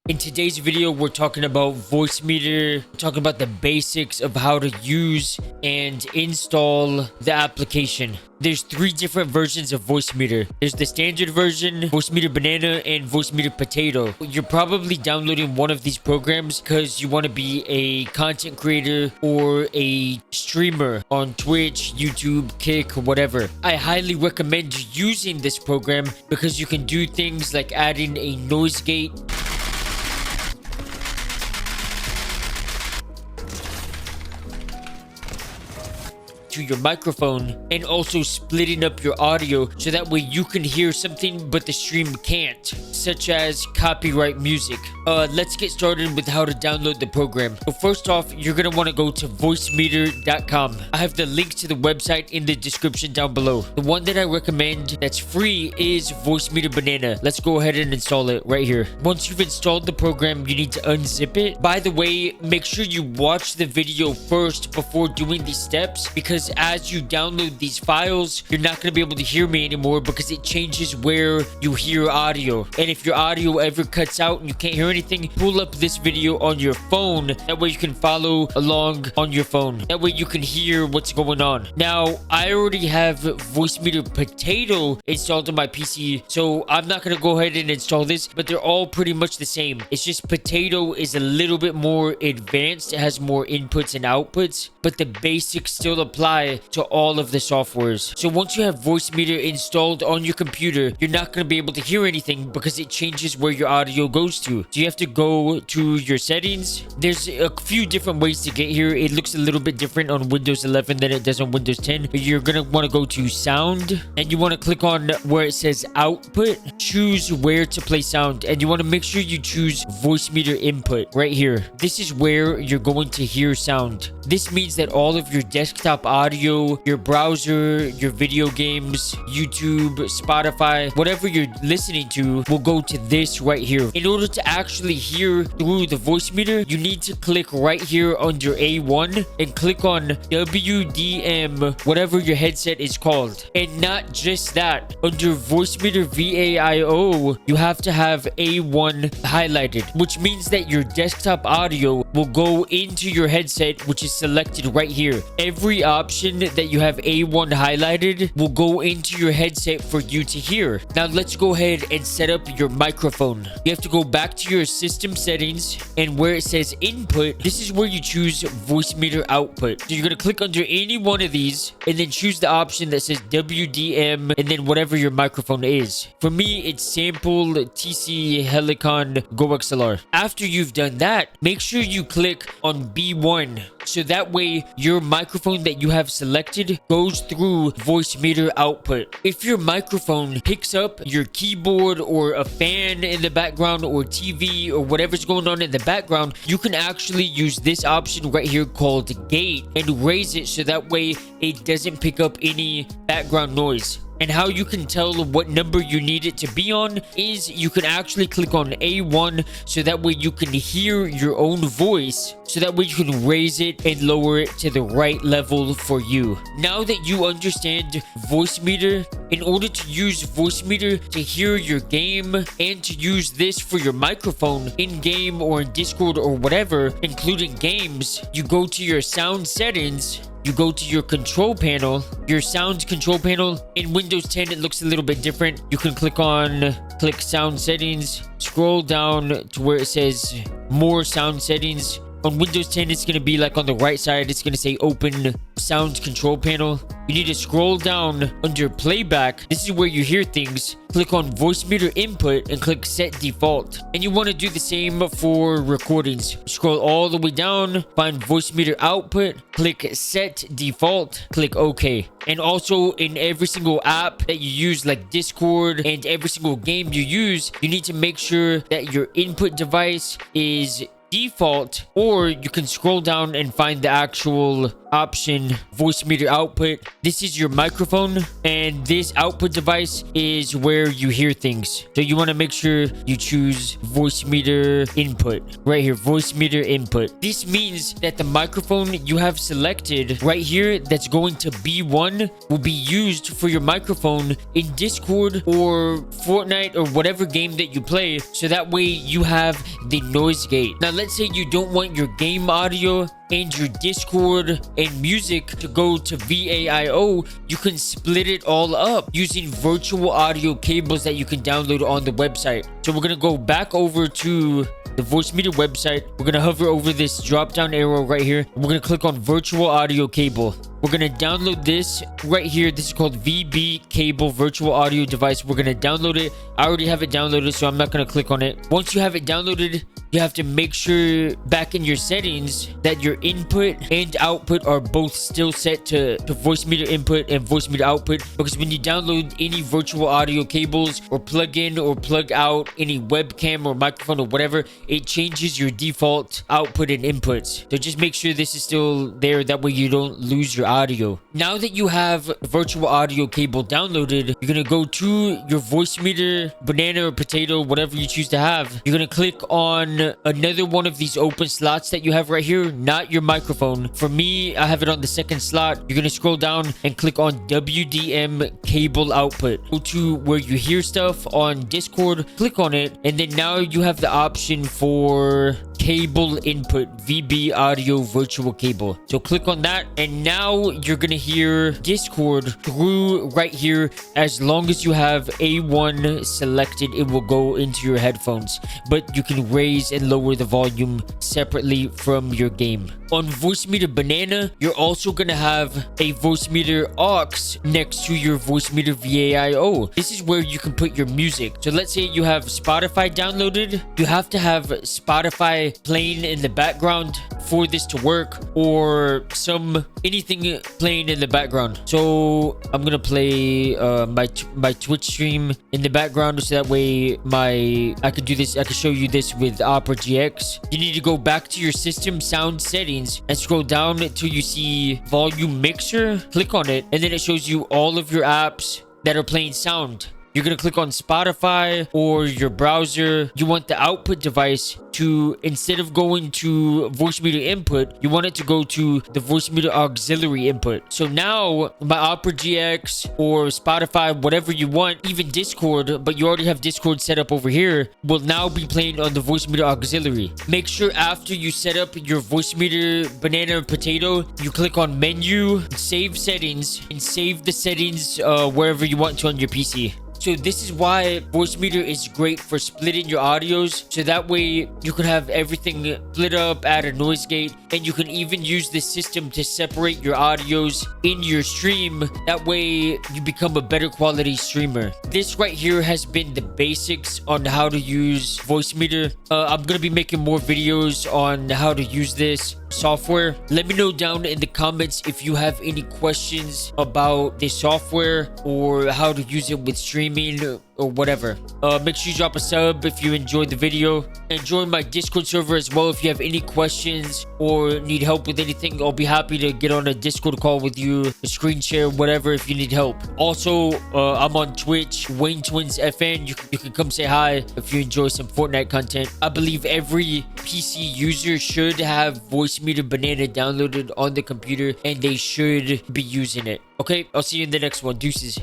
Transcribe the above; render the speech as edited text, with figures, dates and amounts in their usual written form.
In today's video, we're talking about VoiceMeter, talking about the basics of how to use and install the application. There's three different versions of VoiceMeter. There's the standard version, VoiceMeter Banana, and VoiceMeter Potato. You're probably downloading one of these programs because you want to be a content creator or a streamer on Twitch, YouTube, Kick, whatever. I highly recommend using this program because you can do things like adding a noise gate, to your microphone, and also splitting up your audio so that way you can hear something but the stream can't, such as copyright music. Let's get started with how to download the program. So first off, you're gonna want to go to voicemeter.com. I have the link to the website in the description down below. The one that I recommend that's free is VoiceMeter Banana. Let's go ahead and install it right here. Once you've installed the program, you need to unzip it. By the way, make sure you watch the video first before doing these steps, because as you download these files, you're not going to be able to hear me anymore because it changes where you hear audio. And if your audio ever cuts out and you can't hear anything, pull up this video on your phone. That way you can follow along on your phone. That way you can hear what's going on. Now, I already have VoiceMeter Potato installed on my PC, so I'm not going to go ahead and install this, but they're all pretty much the same. It's just Potato is a little bit more advanced. It has more inputs and outputs, but the basics still apply to all of the softwares. So once you have VoiceMeter installed on your computer, you're not going to be able to hear anything because it changes where your audio goes to. So you have to go to your settings. There's a few different ways to get here. It looks a little bit different on Windows 11 than it does on Windows 10. But you're going to want to go to sound, and you want to click on where it says output. Choose where to play sound, and you want to make sure you choose VoiceMeter input right here. This is where you're going to hear sound. This means that all of your desktop audio, your browser, your video games, YouTube, Spotify, whatever you're listening to will go to this right here. In order to actually hear through the VoiceMeter, you need to click right here under A1 and click on WDM, whatever your headset is called. And not just that, under VoiceMeter VAIO, you have to have A1 highlighted, which means that your desktop audio will go into your headset, which is selected right here. Every option that you have A1 highlighted will go into your headset for you to hear. Now let's go ahead and set up your microphone. You have to go back to your system settings, and where it says input, this is where you choose VoiceMeter output. So you're going to click under any one of these and then choose the option that says WDM and then whatever your microphone is. For me, it's Sample TC Helicon Go XLR. After you've done that, make sure you click on B1, so that way your microphone that you have selected goes through VoiceMeter output. If your microphone picks up your keyboard or a fan in the background or TV or whatever's going on in the background, you can actually use this option right here called gate and raise it so that way it doesn't pick up any background noise. And how you can tell what number you need it to be on is you can actually click on A1 so that way you can hear your own voice, so that way you can raise it and lower it to the right level for you. Now that you understand VoiceMeter, in order to use VoiceMeter to hear your game and to use this for your microphone in game or in Discord or whatever, including games, you go to your sound settings. You go to your control panel, your sound control panel. In Windows 10, it looks a little bit different. You can click sound settings, scroll down to where it says more sound settings. On Windows 10, it's going to be like on the right side. It's going to say open sound control panel. You need to scroll down under playback. This is where you hear things. Click on VoiceMeter input and click set default. And you want to do the same for recordings. Scroll all the way down, find VoiceMeter output, click set default, click OK. And also in every single app that you use like Discord and every single game you use, you need to make sure that your input device is default, or you can scroll down and find the actual option VoiceMeter output. This is your microphone, and this output device is where you hear things. So you want to make sure you choose VoiceMeter input right here, VoiceMeter input. This means that the microphone you have selected right here that's going to B1 will be used for your microphone in Discord or Fortnite or whatever game that you play, so that way you have the noise gate. Now let's say you don't want your game audio and your Discord and music to go to VAIO. You can split it all up using virtual audio cables that you can download on the website. So we're gonna go back over to the VoiceMeter website. We're gonna hover over this drop down arrow right here. We're gonna click on virtual audio cable. We're gonna download this right here. This is called VB cable virtual audio device. We're gonna download it. I already have it downloaded, so I'm not gonna click on it. Once you have it downloaded, you have to make sure back in your settings that your input and output are both still set to VoiceMeter input and VoiceMeter output, because when you download any virtual audio cables or plug in or plug out any webcam or microphone or whatever, it changes your default output and inputs. So just make sure this is still there, that way you don't lose your audio. Now that you have virtual audio cable downloaded, you're gonna go to your VoiceMeter banana or potato, whatever you choose to have. You're gonna click on another one of these open slots that you have right here, not your microphone. For me, I have it on the second slot. You're gonna scroll down and click on WDM cable output. Go to where you hear stuff on Discord, click on it, and then now you have the option for cable input, VB audio virtual cable. So click on that, and now you're gonna hear Discord through right here. As long as you have A1 selected, it will go into your headphones, but you can raise and lower the volume separately from your game. On VoiceMeter Banana, you're also gonna have a VoiceMeter Aux next to your VoiceMeter VAIO. This is where you can put your music. So let's say you have Spotify downloaded. You have to have Spotify playing in the background for this to work, or anything playing in the background. So I'm gonna play my Twitch stream in the background, so that way I could do this. I could show you this with Opera GX. You need to go back to your system sound settings and scroll down until you see volume mixer. Click on it, and then it shows you all of your apps that are playing sound. You're going to click on Spotify or your browser. You want the output device to, instead of going to VoiceMeter input, you want it to go to the VoiceMeter auxiliary input. So now my Opera GX or Spotify, whatever you want, even Discord, but you already have Discord set up over here, will now be playing on the VoiceMeter auxiliary. Make sure after you set up your VoiceMeter banana or potato, you click on menu, save settings, and save the settings wherever you want to on your PC. So this is why VoiceMeter is great for splitting your audios, so that way you can have everything split up, add a noise gate, and you can even use this system to separate your audios in your stream. That way you become a better quality streamer. This right here has been the basics on how to use VoiceMeter. I'm gonna be making more videos on how to use this software. Let me know down in the comments if you have any questions about this software or how to use it with streaming or whatever. Make sure you drop a sub if you enjoyed the video, and join my Discord server as well if you have any questions or need help with anything. I'll be happy to get on a Discord call with you, a screen share, whatever, if you need help. Also, I'm on Twitch, Wayne Twins FN. You can come say hi if you enjoy some Fortnite content. I believe every PC user should have VoiceMeter Banana downloaded on the computer, and they should be using it. Okay, I'll see you in the next one. Deuces.